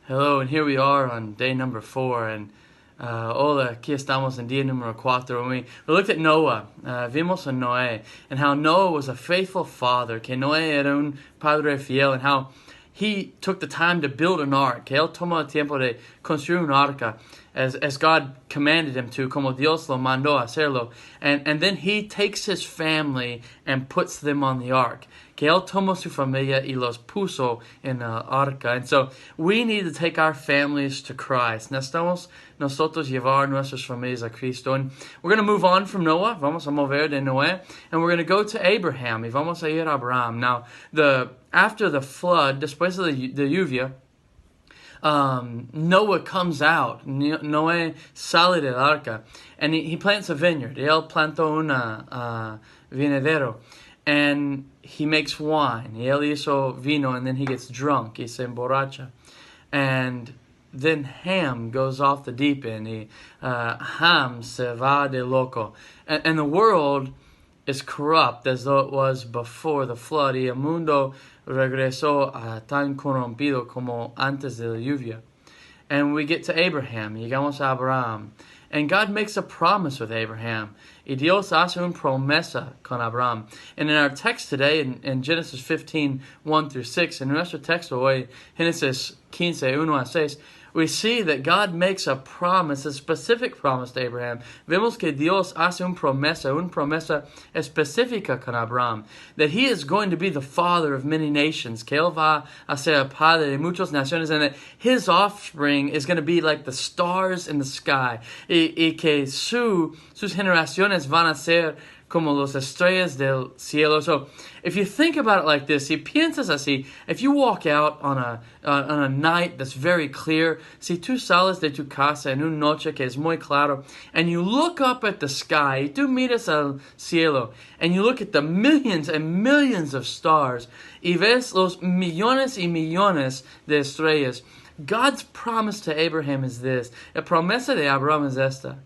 Hello, and here we are on day number 4, and hola, aquí estamos en día número 4. And we looked at Noah, vimos a Noé, and how Noah was a faithful father, que Noé era un padre fiel, and how he took the time to build an ark, que él tomó el tiempo de construir un arca, as God commanded him to, como Dios lo mandó hacerlo. And then he takes his family and puts them on the ark. Que él tomó su familia y los puso en la arca. And so we need to take our families to Christ. Necesitamos nosotros llevar nuestras familias a Cristo. And we're going to move on from Noah. Vamos a mover de Noé. And we're going to go to Abraham. Y vamos a ir a Abraham. Now, after the flood, después de la lluvia, Noah comes out. Noé sale del arca, and he plants a vineyard. Él plantó una vinedero, and he makes wine. Y él hizo vino, and then he gets drunk. Y se emborracha. And then Ham goes off the deep end. Ham se va de loco. And the world is corrupt as though it was before the flood. Y el mundo regresó tan corrompido como antes de la lluvia. And we get to Abraham. Llegamos a Abraham. And God makes a promise with Abraham. Y Dios hace una promesa con Abraham. And in our text today, in Genesis 15, 1 through 6, in nuestro texto hoy, Genesis 15, 1 a 6, we see that God makes a promise, a specific promise to Abraham. Vemos que Dios hace una promesa específica con Abraham, that he is going to be the father of many nations, que él va a ser padre de muchas naciones, and that his offspring is going to be like the stars in the sky, y que sus generaciones van a ser como las estrellas del cielo. So, if you think about it like this, si piensas así, if you walk out on a night that's very clear, si tú sales de tu casa en una noche que es muy claro, and you look up at the sky, y tú miras al cielo, and you look at the millions and millions of stars, y ves los millones y millones de estrellas, God's promise to Abraham is this. La promesa de Abraham es esta.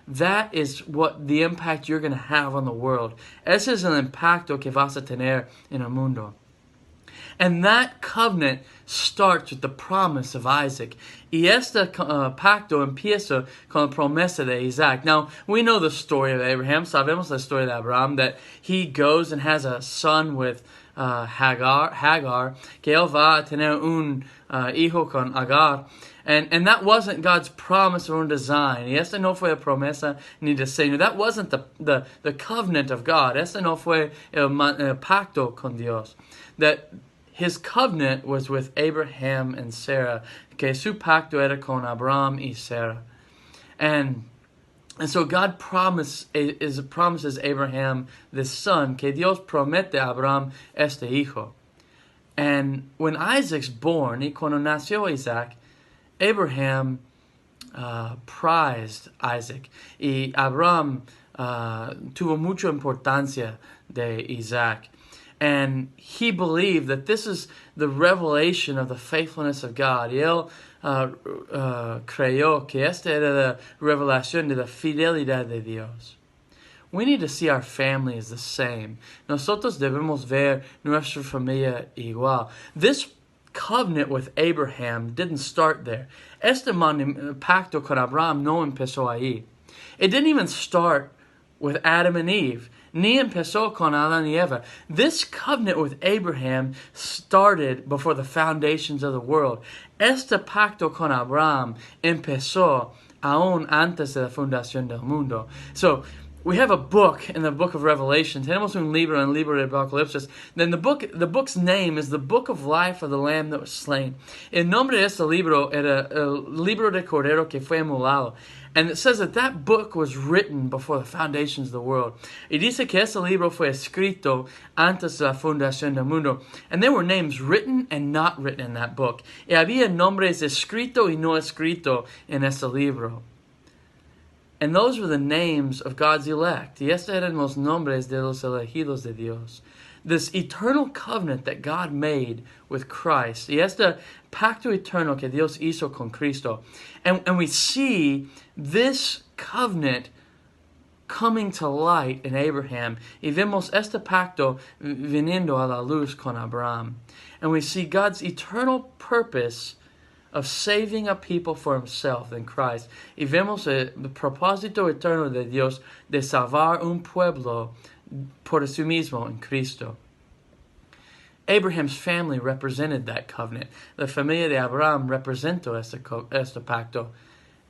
That is what the impact you're going to have on the world. Ese es el impacto que vas a tener en el mundo. And that covenant starts with the promise of Isaac. Y este pacto empieza con la promesa de Isaac. Now, we know the story of Abraham. Sabemos la historia de Abraham, that he goes and has a son with Hagar, que él va a tener un hijo con Agar. And that wasn't God's promise or design. Y esta no fue la promesa ni diseño. That wasn't the covenant of God. Esta no fue el pacto con Dios. That his covenant was with Abraham and Sarah. Que su pacto era con Abraham y Sarah. And so God promises Abraham this son, que Dios promete a Abraham este hijo. And when Isaac's born, y cuando nació Isaac, Abraham prized Isaac. Y Abraham tuvo mucha importancia de Isaac. And he believed that this is the revelation of the faithfulness of God. Y él creyó que esta era la revelación de la fidelidad de Dios. We need to see our family as the same. Nosotros debemos ver nuestra familia igual. This covenant with Abraham didn't start there. Este pacto con Abraham no empezó ahí. It didn't even start with Adam and Eve. Ni empezó con Adán y Eva. This covenant with Abraham started before the foundations of the world. Este pacto con Abraham empezó aún antes de la fundación del mundo. So, we have a book in the book of Revelation. Tenemos un libro en el libro de Apocalipsis. Then the book's name is the Book of Life of the Lamb that was slain. El nombre de este libro era el libro de Cordero que fue inmolado. And it says that book was written before the foundations of the world. Y dice que ese libro fue escrito antes de la fundación del mundo. And there were names written and not written in that book. Y había nombres escrito y no escrito en ese libro. And those were the names of God's elect. Y estos eran los nombres de los elegidos de Dios. This eternal covenant that God made with Christ. Y este pacto eterno que Dios hizo con Cristo. And we see this covenant coming to light in Abraham. Y vemos este pacto viniendo a la luz con Abraham. And we see God's eternal purpose of saving a people for himself in Christ. Y vemos el propósito eterno de Dios de salvar un pueblo por sí mismo en Cristo. Abraham's family represented that covenant. La familia de Abraham representó este pacto.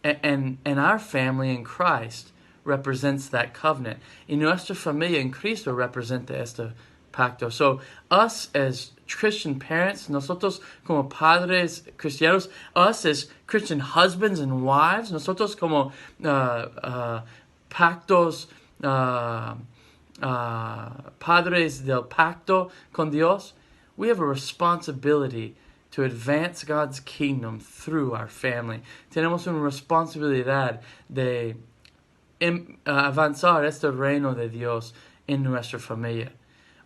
And our family in Christ represents that covenant. Y nuestra familia en Cristo representa este pacto. So, us as Christian parents, nosotros como padres cristianos, us as Christian husbands and wives, nosotros como pactos, padres del pacto con Dios, we have a responsibility to advance God's kingdom through our family. Tenemos una responsabilidad de avanzar este reino de Dios en nuestra familia.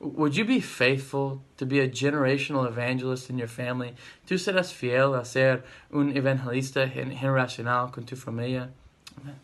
Would you be faithful to be a generational evangelist in your family? ¿Tú serás fiel a ser un evangelista generacional con tu familia? Amen.